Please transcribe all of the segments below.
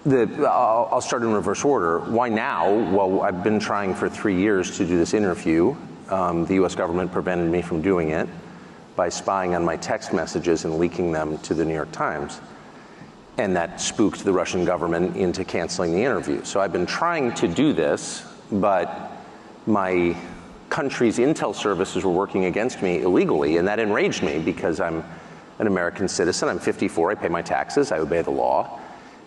I'll start in reverse order. Why now? Well, I've been trying for 3 years to do this interview. The US government prevented me from doing it by spying on my text messages and leaking them to the New York Times. And that spooked the Russian government into canceling the interview. So I've been trying to do this, but my country's intel services were working against me illegally, and that enraged me because I'm an American citizen, I'm 54, I pay my taxes, I obey the law.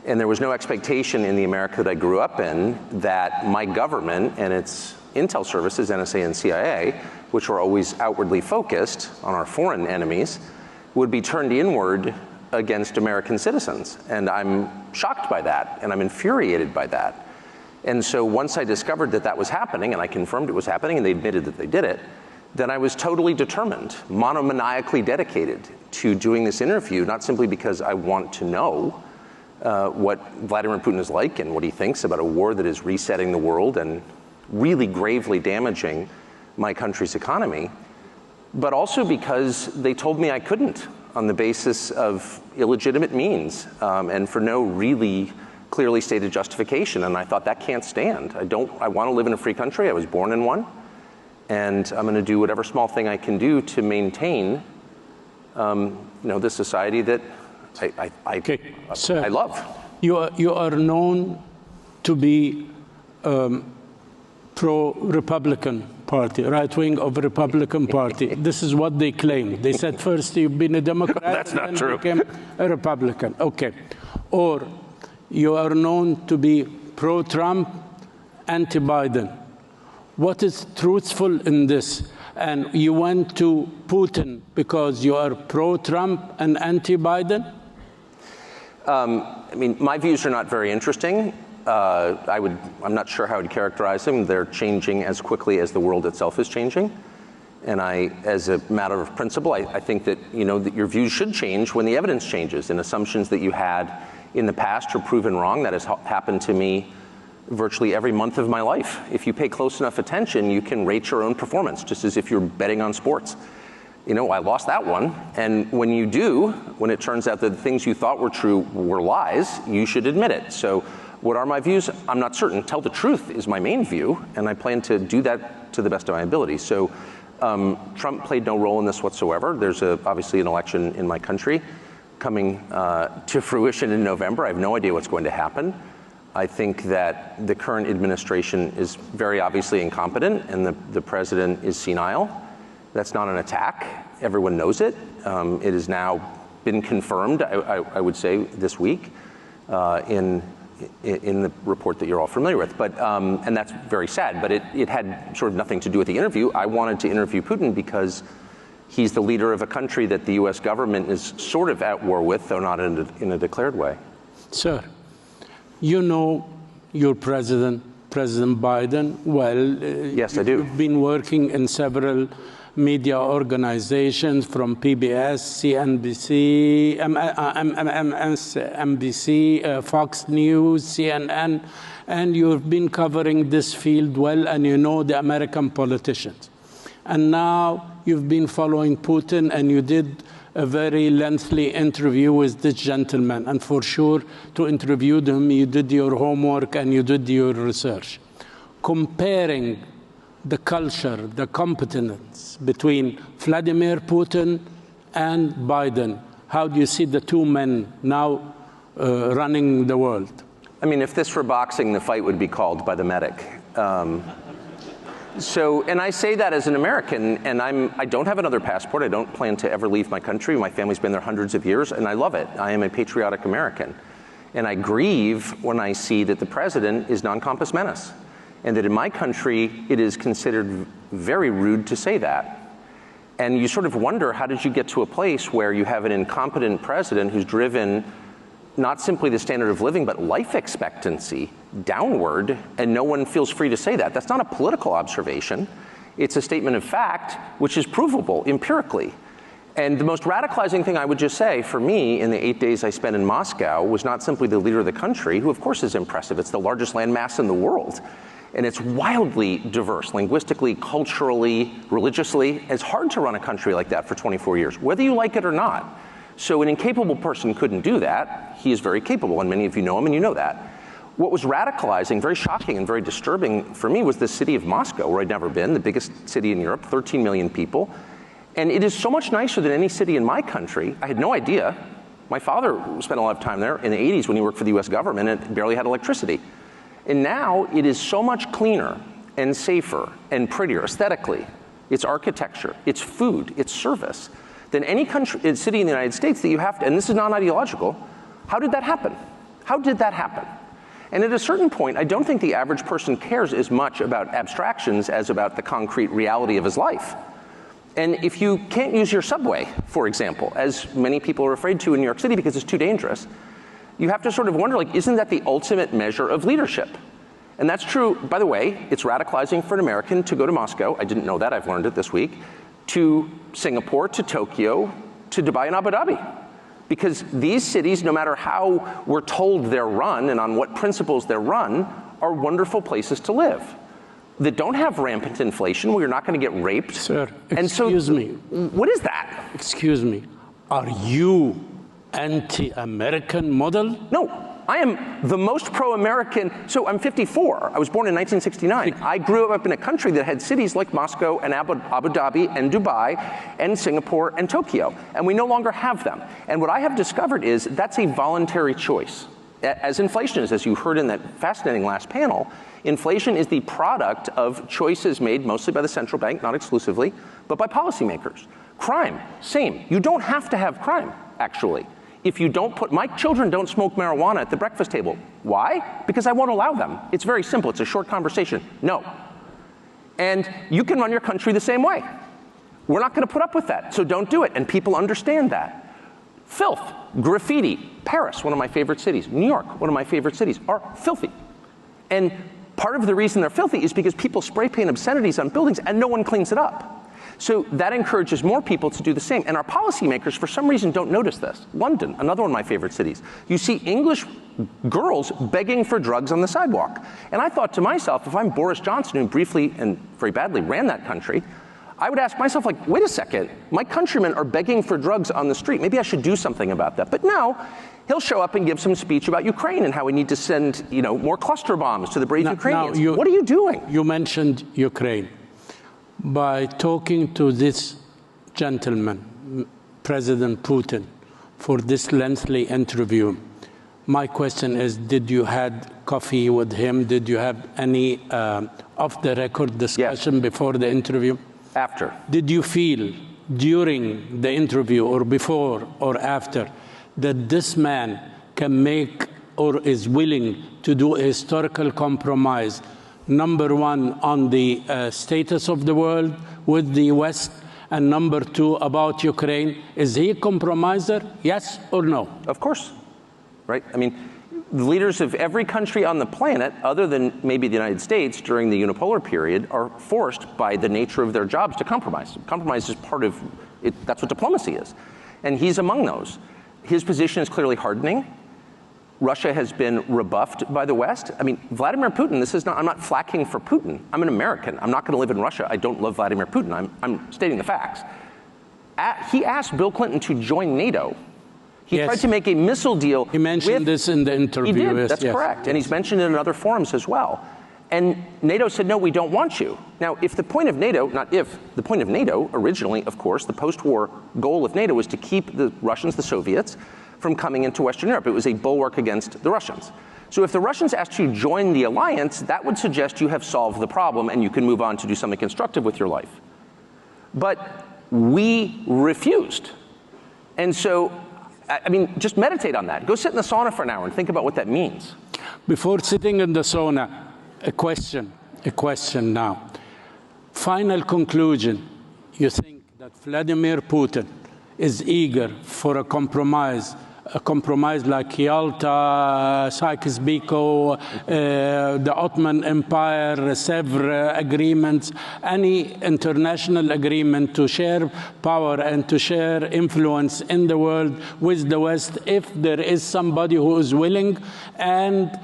And there was no expectation in the America that I grew up in that my government and its intel services, NSA and CIA, which were always outwardly focused on our foreign enemies, would be turned inward against American citizens. And I'm shocked by that, and I'm infuriated by that. And so once I discovered that that was happening, and I confirmed it was happening, and they admitted that they did it, then I was totally determined, monomaniacally dedicated to doing this interview, not simply because I want to know what Vladimir Putin is like and what he thinks about a war that is resetting the world and really gravely damaging my country's economy, but also because they told me I couldn't on the basis of illegitimate means and for no really clearly stated justification. And I thought that can't stand. I want to live in a free country. I was born in one. And I'm going to do whatever small thing I can do to maintain, the society that I love. You are known to be pro-Republican Party, right wing of Republican Party. This is what they claim. They said first you've been a Democrat, That's not and true. Became a Republican. Okay. Or you are known to be pro-Trump, anti-Biden. What is truthful in this? And you went to Putin because you are pro-Trump and anti-Biden? My views are not very interesting. I'm not sure how I'd characterize them. They're changing as quickly as the world itself is changing. And as a matter of principle, I think that, that your views should change when the evidence changes, and assumptions that you had in the past are proven wrong. That has happened to me virtually every month of my life. If you pay close enough attention, you can rate your own performance, just as if you're betting on sports. I lost that one. And when you do, when it turns out that the things you thought were true were lies, you should admit it. So what are my views? I'm not certain. Tell the truth is my main view, and I plan to do that to the best of my ability. So Trump played no role in this whatsoever. There's obviously an election in my country coming to fruition in November. I have no idea what's going to happen. I think that the current administration is very obviously incompetent, and the president is senile. That's not an attack. Everyone knows it. It has now been confirmed, I would say, this week in the report that you're all familiar with. But and that's very sad. But it had sort of nothing to do with the interview. I wanted to interview Putin because he's the leader of a country that the U.S. government is sort of at war with, though not in a declared way. Sir, you know your President Biden well. Yes, I do. You've been working in several media organizations, from PBS, CNBC, MSNBC, Fox News, CNN, and you've been covering this field well, and you know the American politicians. And now you've been following Putin, and you did a very lengthy interview with this gentleman. And for sure, to interview him, you did your homework and you did your research. Comparing the culture, the competence between Vladimir Putin and Biden, how do you see the two men now running the world? If this were boxing, the fight would be called by the medic. And I say that as an American, and I don't have another passport. I don't plan to ever leave my country. My family's been there hundreds of years, and I love it. I am a patriotic American. And I grieve when I see that the president is non compos mentis, and that in my country, it is considered very rude to say that. And you sort of wonder, how did you get to a place where you have an incompetent president who's driven not simply the standard of living, but life expectancy downward, and no one feels free to say that? That's not a political observation. It's a statement of fact, which is provable empirically. And the most radicalizing thing I would just say for me in the 8 days I spent in Moscow was not simply the leader of the country, who of course is impressive. It's the largest landmass in the world. And it's wildly diverse, linguistically, culturally, religiously. It's hard to run a country like that for 24 years, whether you like it or not. So an incapable person couldn't do that. He is very capable, and many of you know him and you know that. What was radicalizing, very shocking and very disturbing for me was the city of Moscow, where I'd never been, the biggest city in Europe, 13 million people. And it is so much nicer than any city in my country. I had no idea. My father spent a lot of time there in the 80s when he worked for the US government and barely had electricity. And now it is so much cleaner and safer and prettier aesthetically. It's architecture, it's food, it's service, than any country, city in the United States that you have to, and this is non-ideological. How did that happen? How did that happen? And at a certain point, I don't think the average person cares as much about abstractions as about the concrete reality of his life. And if you can't use your subway, for example, as many people are afraid to in New York City because it's too dangerous, you have to sort of wonder, like, isn't that the ultimate measure of leadership? And that's true, by the way, it's radicalizing for an American to go to Moscow, I didn't know that, I've learned it this week, to Singapore, to Tokyo, to Dubai and Abu Dhabi. Because these cities, no matter how we're told they're run and on what principles they're run, are wonderful places to live. That don't have rampant inflation, where you're not going to get raped. Sir, excuse me. What is that? Excuse me. Are you anti-American model? No. I am the most pro-American. So I'm 54. I was born in 1969. I grew up in a country that had cities like Moscow and Abu Dhabi and Dubai and Singapore and Tokyo. And we no longer have them. And what I have discovered is that's a voluntary choice. As inflation is, as you heard in that fascinating last panel, inflation is the product of choices made mostly by the central bank, not exclusively, but by policymakers. Crime, same. You don't have to have crime, actually. If you don't put, my children don't smoke marijuana at the breakfast table. Why? Because I won't allow them. It's very simple, it's a short conversation. No. And you can run your country the same way. We're not gonna put up with that, so don't do it, and people understand that. Filth, graffiti, Paris, one of my favorite cities, New York, one of my favorite cities, are filthy. And part of the reason they're filthy is because people spray paint obscenities on buildings and no one cleans it up. So that encourages more people to do the same. And our policymakers, for some reason, don't notice this. London, another one of my favorite cities. You see English girls begging for drugs on the sidewalk. And I thought to myself, if I'm Boris Johnson, who briefly and very badly ran that country, I would ask myself, like, wait a second, my countrymen are begging for drugs on the street. Maybe I should do something about that. But no, he'll show up and give some speech about Ukraine and how we need to send, more cluster bombs to the brave Ukrainians. What are you doing? You mentioned Ukraine. By talking to this gentleman, President Putin, for this lengthy interview, my question is, did you had coffee with him? Did you have any off-the-record discussion before the interview? After. Did you feel during the interview or before or after that this man can make or is willing to do a historical compromise, number one, on the status of the world with the West, and number two, about Ukraine? Is he a compromiser, yes or no? Of course, right? I mean, the leaders of every country on the planet, other than maybe the United States during the unipolar period, are forced by the nature of their jobs to compromise. Compromise is part of it. That's what diplomacy is. And he's among those. His position is clearly hardening. Russia has been rebuffed by the West. I mean, Vladimir Putin, I'm not flacking for Putin. I'm an American. I'm not going to live in Russia. I don't love Vladimir Putin. I'm stating the facts. He asked Bill Clinton to join NATO. He tried to make a missile deal. He mentioned this in the interview. He did, that's correct. Yes. And he's mentioned it in other forums as well. And NATO said, no, we don't want you. Now, if the point of NATO, the point of NATO originally, of course, the post-war goal of NATO was to keep the Russians, the Soviets, from coming into Western Europe. It was a bulwark against the Russians. So if the Russians asked you to join the alliance, that would suggest you have solved the problem and you can move on to do something constructive with your life. But we refused. And so, I mean, just meditate on that. Go sit in the sauna for an hour and think about what that means. Before sitting in the sauna, a question now. Final conclusion. You think that Vladimir Putin is eager for a compromise like Yalta, Sykes-Picot, the Ottoman Empire, Sèvres agreements, any international agreement to share power and to share influence in the world with the West, if there is somebody who is willing, and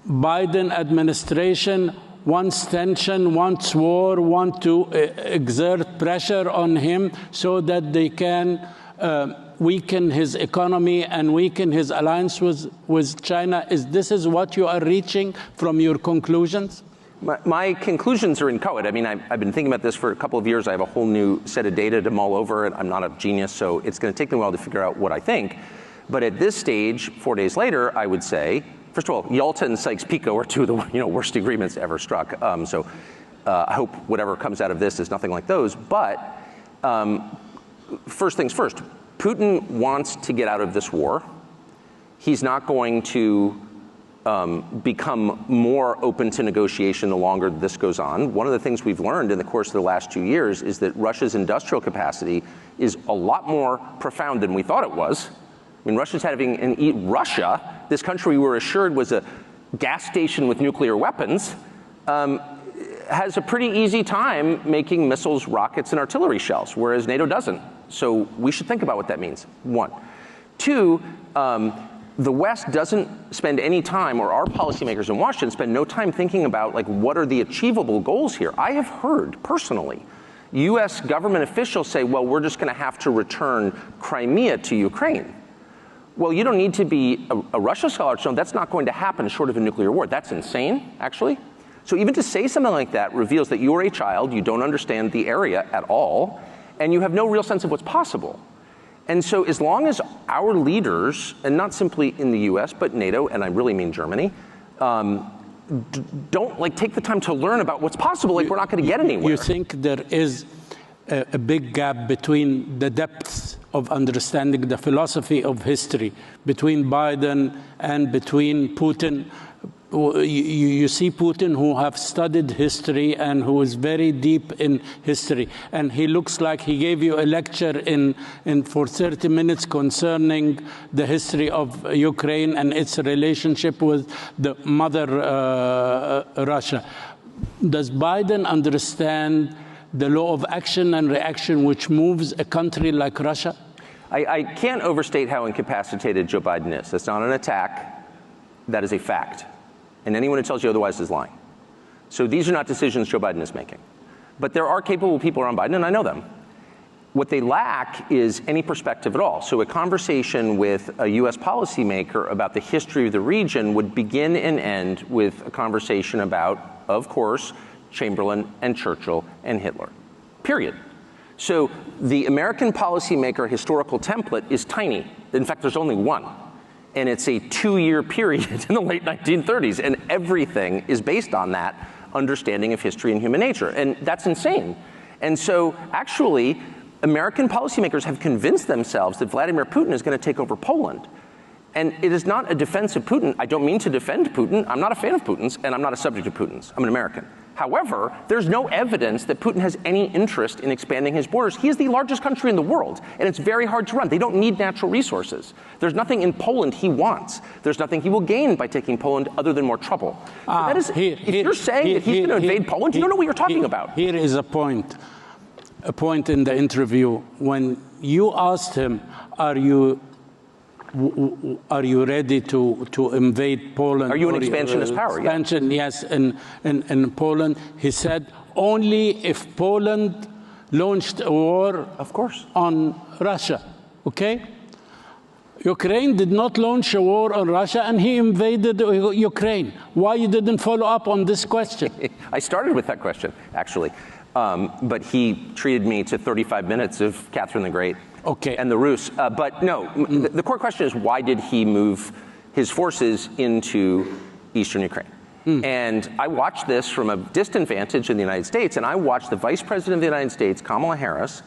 Biden administration wants tension, wants war, want to exert pressure on him so that they can weaken his economy and weaken his alliance with China? This is what you are reaching from your conclusions? My conclusions are inchoate. I mean, I've been thinking about this for a couple of years. I have a whole new set of data to mull over, and I'm not a genius, so it's going to take me a while to figure out what I think. But at this stage, 4 days later, I would say, first of all, Yalta and Sykes-Picot are two of the worst agreements ever struck. So I hope whatever comes out of this is nothing like those. But first things first, Putin wants to get out of this war. He's not going to become more open to negotiation the longer this goes on. One of the things we've learned in the course of the last 2 years is that Russia's industrial capacity is a lot more profound than we thought it was. I mean, Russia's having Russia, this country we were assured was a gas station with nuclear weapons, has a pretty easy time making missiles, rockets, and artillery shells, whereas NATO doesn't. So we should think about what that means, one. Two, the West doesn't spend any time, or our policymakers in Washington spend no time thinking about, like, what are the achievable goals here? I have heard, personally, US government officials say, well, we're just going to have to return Crimea to Ukraine. Well, you don't need to be a Russia scholar to know that's not going to happen short of a nuclear war. That's insane, actually. So even to say something like that reveals that you're a child, you don't understand the area at all, and you have no real sense of what's possible. And so as long as our leaders, and not simply in the US, but NATO, and I really mean Germany, don't take the time to learn about what's possible, we're not going to get anywhere. You think there is a big gap between the depths of understanding the philosophy of history between Biden and between Putin? You see Putin, who have studied history and who is very deep in history, and he looks like he gave you a lecture for 30 minutes concerning the history of Ukraine and its relationship with the mother Russia. Does Biden understand the law of action and reaction which moves a country like Russia? I can't overstate how incapacitated Joe Biden is. That's not an attack. That is a fact. And anyone who tells you otherwise is lying. So these are not decisions Joe Biden is making. But there are capable people around Biden, and I know them. What they lack is any perspective at all. So a conversation with a US policymaker about the history of the region would begin and end with a conversation about, of course, Chamberlain and Churchill and Hitler, period. So the American policymaker historical template is tiny. In fact, there's only one. And it's a 2-year period in the late 1930s. And everything is based on that understanding of history and human nature. And that's insane. And so actually, American policymakers have convinced themselves that Vladimir Putin is going to take over Poland. And it is not a defense of Putin. I don't mean to defend Putin. I'm not a fan of Putin's, and I'm not a subject of Putin's. I'm an American. However, there's no evidence that Putin has any interest in expanding his borders. He is the largest country in the world, and it's very hard to run. They don't need natural resources. There's nothing in Poland he wants. There's nothing he will gain by taking Poland other than more trouble. If you're saying that he's going to invade Poland, you don't know what you're talking about. Here is a point in the interview when you asked him, are you ready to invade Poland? Are you an expansionist power? Expansion, yes, in Poland. He said, only if Poland launched a war of course on Russia, okay? Ukraine did not launch a war on Russia, and he invaded Ukraine. Why you didn't follow up on this question? I started with that question, actually. But he treated me to 35 minutes of Catherine the Great. Okay. And the Rus. But no, the core question is, why did he move his forces into eastern Ukraine? And I watched this from a distant vantage in the United States, and I watched the Vice President of the United States, Kamala Harris,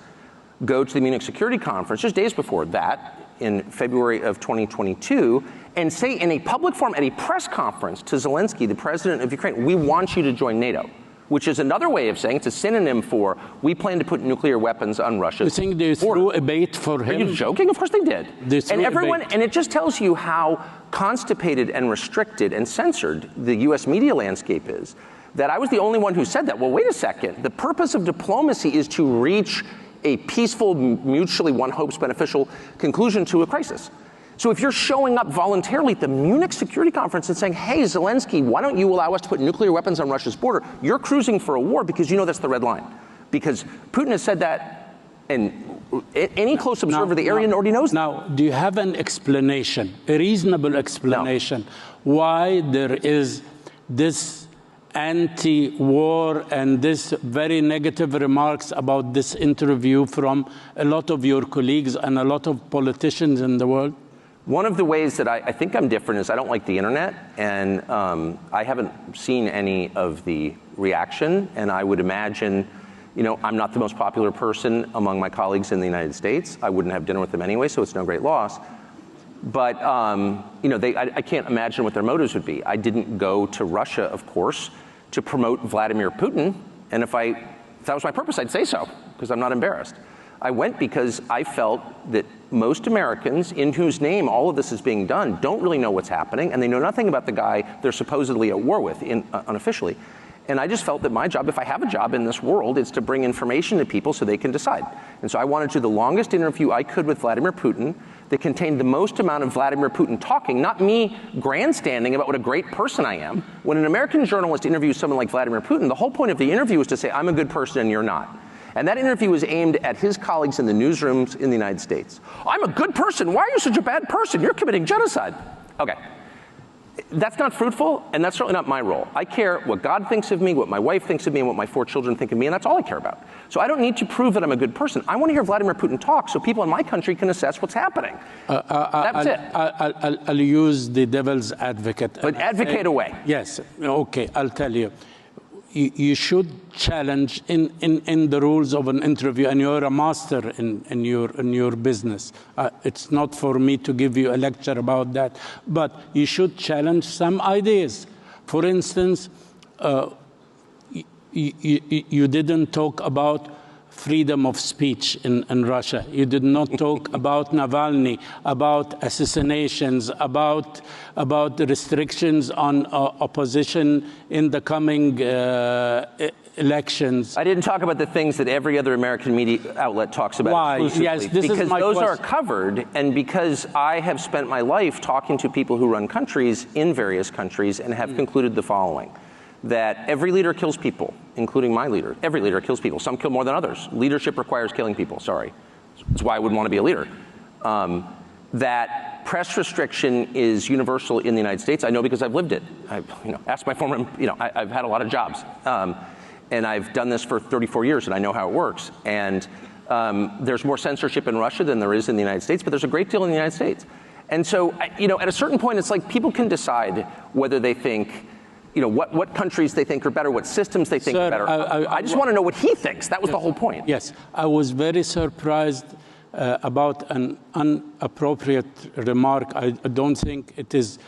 go to the Munich Security Conference just days before that, in February of 2022, and say in a public forum at a press conference to Zelensky, the president of Ukraine, we want you to join NATO. Which is another way of saying, it's a synonym for, we plan to put nuclear weapons on Russia. You think they threw a bait for him? Are you joking? Of course they did. And it just tells you how constipated and restricted and censored the US media landscape is, that I was the only one who said that. Well, wait a second. The purpose of diplomacy is to reach a peaceful, mutually one hopes beneficial conclusion to a crisis. So if you're showing up voluntarily at the Munich Security Conference and saying, hey, Zelensky, why don't you allow us to put nuclear weapons on Russia's border? You're cruising for a war because you know that's the red line. Because Putin has said that, and Any close observer of the area already knows that. Now, do you have an explanation, a reasonable explanation, why there is this anti-war and this very negative remarks about this interview from a lot of your colleagues and a lot of politicians in the world? One of the ways that I think I'm different is I don't like the internet, and I haven't seen any of the reaction, and I would imagine, you know, I'm not the most popular person among my colleagues in the United States. I wouldn't have dinner with them anyway, so it's no great loss. But, you know, I can't imagine what their motives would be. I didn't go to Russia, of course, to promote Vladimir Putin, and if that was my purpose, I'd say so, because I'm not embarrassed. I went because I felt that most Americans, in whose name all of this is being done, don't really know what's happening, and they know nothing about the guy they're supposedly at war with, unofficially. And I just felt that my job, if I have a job in this world, is to bring information to people so they can decide. And so I wanted to do the longest interview I could with Vladimir Putin that contained the most amount of Vladimir Putin talking, not me grandstanding about what a great person I am. When an American journalist interviews someone like Vladimir Putin, the whole point of the interview is to say, I'm a good person and you're not. And that interview was aimed at his colleagues in the newsrooms in the United States. I'm a good person. Why are you such a bad person? You're committing genocide. Okay. That's not fruitful, and that's certainly not my role. I care what God thinks of me, what my wife thinks of me, and what my 4 children think of me, and that's all I care about. So I don't need to prove that I'm a good person. I want to hear Vladimir Putin talk so people in my country can assess what's happening. That's it. I'll use the devil's advocate. But advocate away. Yes. Okay, I'll tell you. You should challenge in the rules of an interview, and you're a master in your business. It's not for me to give you a lecture about that, but you should challenge some ideas. For instance, you didn't talk about freedom of speech in Russia. You did not talk about Navalny, about assassinations, about the restrictions on opposition in the coming elections. I didn't talk about the things that every other American media outlet talks about. Why? Exclusively. Yes, this because is my those question. are covered, and because I have spent my life talking to people who run countries in various countries and have concluded the following: that every leader kills people, including my leader. Every leader kills people. Some kill more than others. Leadership requires killing people, sorry. That's why I wouldn't want to be a leader. That press restriction is universal in the United States. I know because I've lived it. Ask my former, I've had a lot of jobs. And I've done this for 34 years, and I know how it works. And there's more censorship in Russia than there is in the United States, but there's a great deal in the United States. And so, at a certain point, it's like people can decide whether they think, what countries they think are better, what systems they think are better. I just want to know what he thinks. That was the whole point. Yes, I was very surprised about an inappropriate remark. I don't think it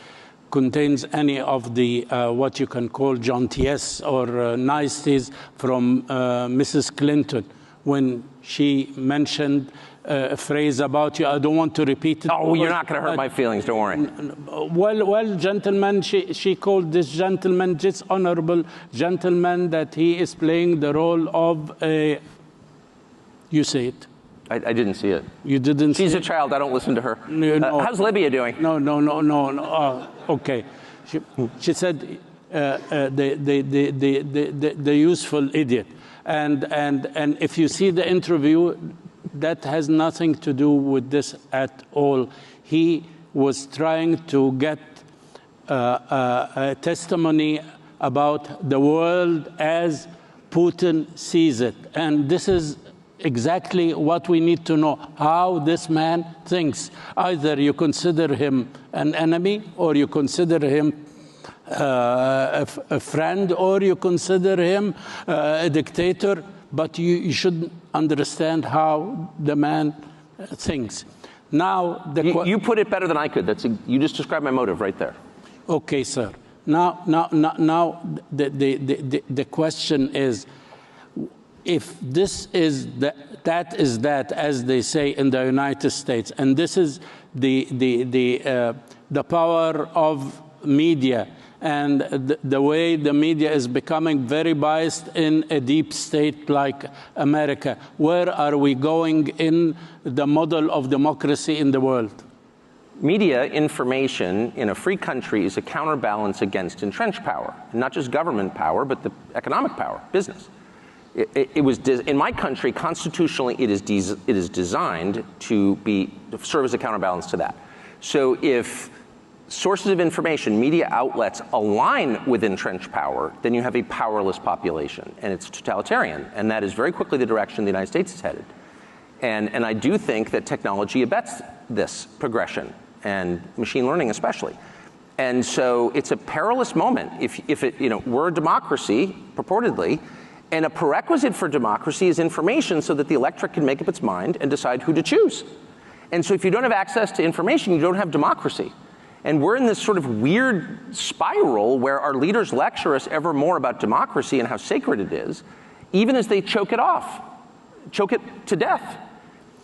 contains any of the what you can call jaunties or niceties from Mrs. Clinton when she mentioned a phrase about you. I don't want to repeat it. Oh, you're not going to hurt my feelings, don't worry. Well, gentlemen, she called this gentleman, this honorable gentleman, that he is playing the role of a... You say it. I didn't see it. You didn't see it? She's a child. I don't listen to her. No. How's Libya doing? No. Okay. She said the useful idiot. And if you see the interview, that has nothing to do with this at all. He was trying to get a testimony about the world as Putin sees it. And this is exactly what we need to know, how this man thinks. Either you consider him an enemy, or you consider him a friend, or you consider him a dictator, but you should understand how the man thinks. Now, you put it better than I could. You just described my motive right there. Okay, sir. Now the question is, if this is that is that, as they say in the United States, and this is the power of media, and the way the media is becoming very biased in a deep state like America, where are we going in the model of democracy in the world? Media information in a free country is a counterbalance against entrenched power, and not just government power, but the economic power, business. In my country, constitutionally, it is designed to serve as a counterbalance to that. So if sources of information, media outlets align with entrenched power, then you have a powerless population, and it's totalitarian. And that is very quickly the direction the United States is headed. And I do think that technology abets this progression, and machine learning especially. And so it's a perilous moment. If we're a democracy, purportedly, and a prerequisite for democracy is information so that the electorate can make up its mind and decide who to choose. And so if you don't have access to information, you don't have democracy. And we're in this sort of weird spiral where our leaders lecture us ever more about democracy and how sacred it is, even as they choke it to death.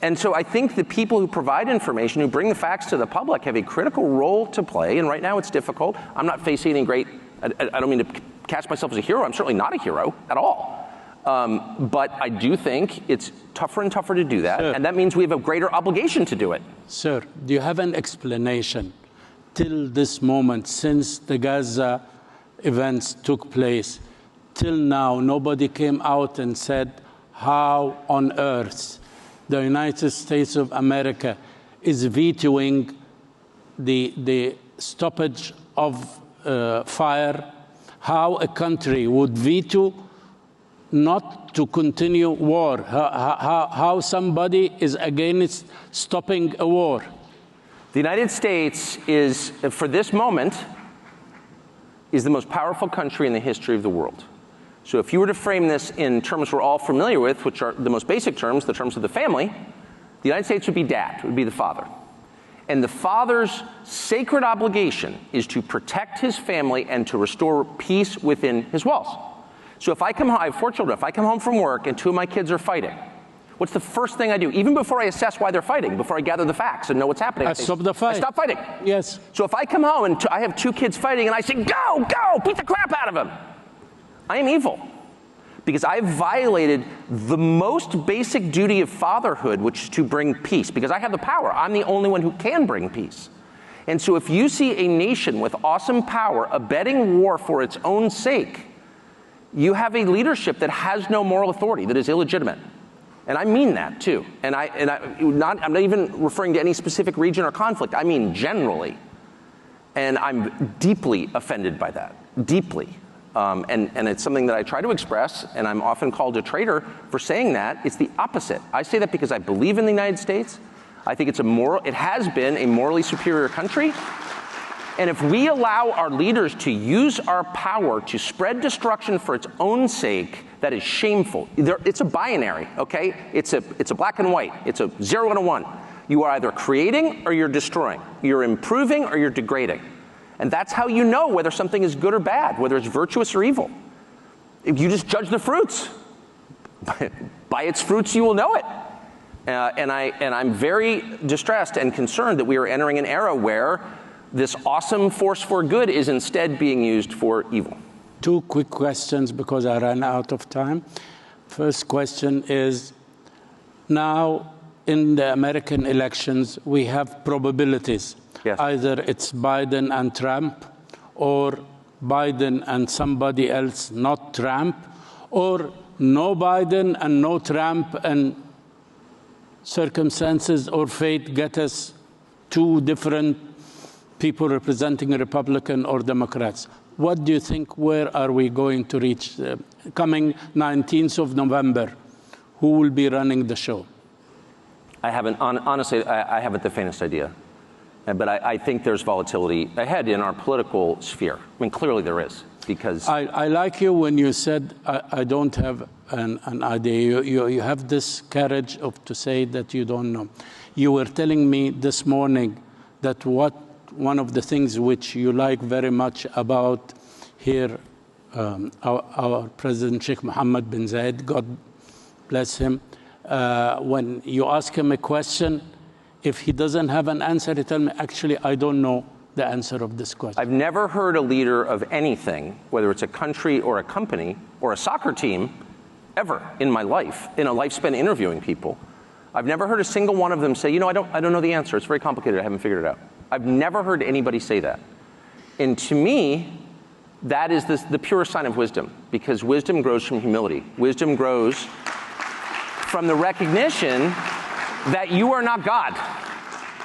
And so I think the people who provide information, who bring the facts to the public, have a critical role to play. And right now it's difficult. I'm not facing any great, I don't mean to cast myself as a hero. I'm certainly not a hero at all. But I do think it's tougher and tougher to do that. Sir, and that means we have a greater obligation to do it. Sir, do you have an explanation till this moment, since the Gaza events took place, till now, nobody came out and said how on earth the United States of America is vetoing the stoppage of fire, how a country would veto not to continue war, how somebody is against stopping a war. The United States is, for this moment, is the most powerful country in the history of the world. So if you were to frame this in terms we're all familiar with, which are the most basic terms, the terms of the family, the United States would be dad, would be the father. And the father's sacred obligation is to protect his family and to restore peace within his walls. So if I come home, I have 4 children, if I come home from work and 2 of my kids are fighting, what's the first thing I do? Even before I assess why they're fighting, before I gather the facts and know what's happening. I stop the fight. I stop fighting. Yes. So if I come home and I have 2 kids fighting and I say, go, beat the crap out of them, I am evil. Because I've violated the most basic duty of fatherhood, which is to bring peace. Because I have the power. I'm the only one who can bring peace. And so if you see a nation with awesome power abetting war for its own sake, you have a leadership that has no moral authority, that is illegitimate. And I mean that too. I'm not even referring to any specific region or conflict. I mean generally. And I'm deeply offended by that, deeply. And it's something that I try to express, and I'm often called a traitor for saying that. It's the opposite. I say that because I believe in the United States. I think it has been a morally superior country. And if we allow our leaders to use our power to spread destruction for its own sake, that is shameful. It's a binary, okay? It's a black and white. It's a 0 and a 1. You are either creating or you're destroying. You're improving or you're degrading. And that's how you know whether something is good or bad, whether it's virtuous or evil. If you just judge the fruits. By its fruits you will know it. And I'm very distressed and concerned that we are entering an era where this awesome force for good is instead being used for evil. 2 quick questions because I ran out of time. First question is, now in the American elections, we have probabilities. Yes. Either it's Biden and Trump, or Biden and somebody else, not Trump, or no Biden and no Trump, and circumstances or fate get us 2 different people representing Republican or Democrats. What do you think, where are we going to reach coming 19th of November? Who will be running the show? Honestly, I haven't the faintest idea. But I think there's volatility ahead in our political sphere. I mean, clearly there is, because I like you when you said, I don't have an idea. You have this courage to say that you don't know. You were telling me this morning that one of the things which you like very much about here, our President Sheikh Mohammed bin Zayed, God bless him, when you ask him a question, if he doesn't have an answer, he tells me, actually, I don't know the answer of this question. I've never heard a leader of anything, whether it's a country or a company or a soccer team, ever in my life, in a life spent interviewing people, I've never heard a single one of them say, I don't know the answer. It's very complicated. I haven't figured it out. I've never heard anybody say that. And to me, That is the purest sign of wisdom, because wisdom grows from humility. Wisdom grows from the recognition that you are not God.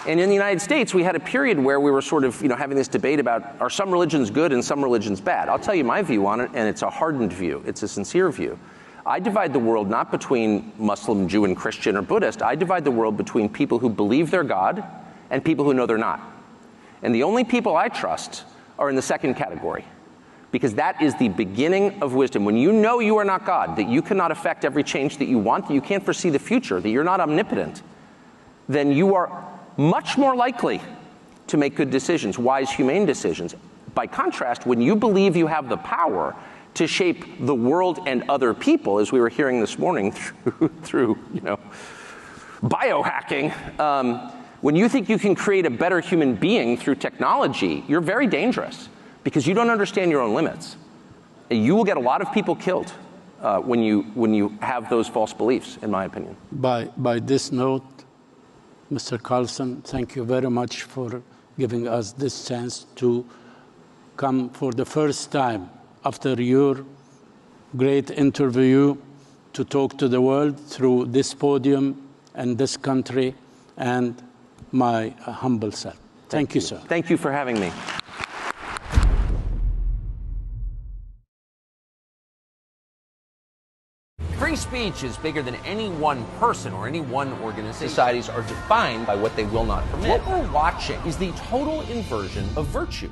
And in the United States, we had a period where we were sort of, having this debate about, are some religions good and some religions bad? I'll tell you my view on it, and it's a hardened view. It's a sincere view. I divide the world not between Muslim, Jew, and Christian or Buddhist. I divide the world between people who believe they're God and people who know they're not. And the only people I trust are in the second category, because that is the beginning of wisdom. When you know you are not God, that you cannot affect every change that you want, that you can't foresee the future, that you're not omnipotent, then you are much more likely to make good decisions, wise, humane decisions. By contrast, when you believe you have the power to shape the world and other people, as we were hearing this morning through biohacking, when you think you can create a better human being through technology, you're very dangerous, because you don't understand your own limits. You will get a lot of people killed when you have those false beliefs, in my opinion. By this note, Mr. Carlson, thank you very much for giving us this chance to come for the first time after your great interview to talk to the world through this podium and this country and my humble self. Thank you, sir. Thank you for having me. Free speech is bigger than any one person or any one organization. Societies are defined by what they will not permit. What we're watching is the total inversion of virtue.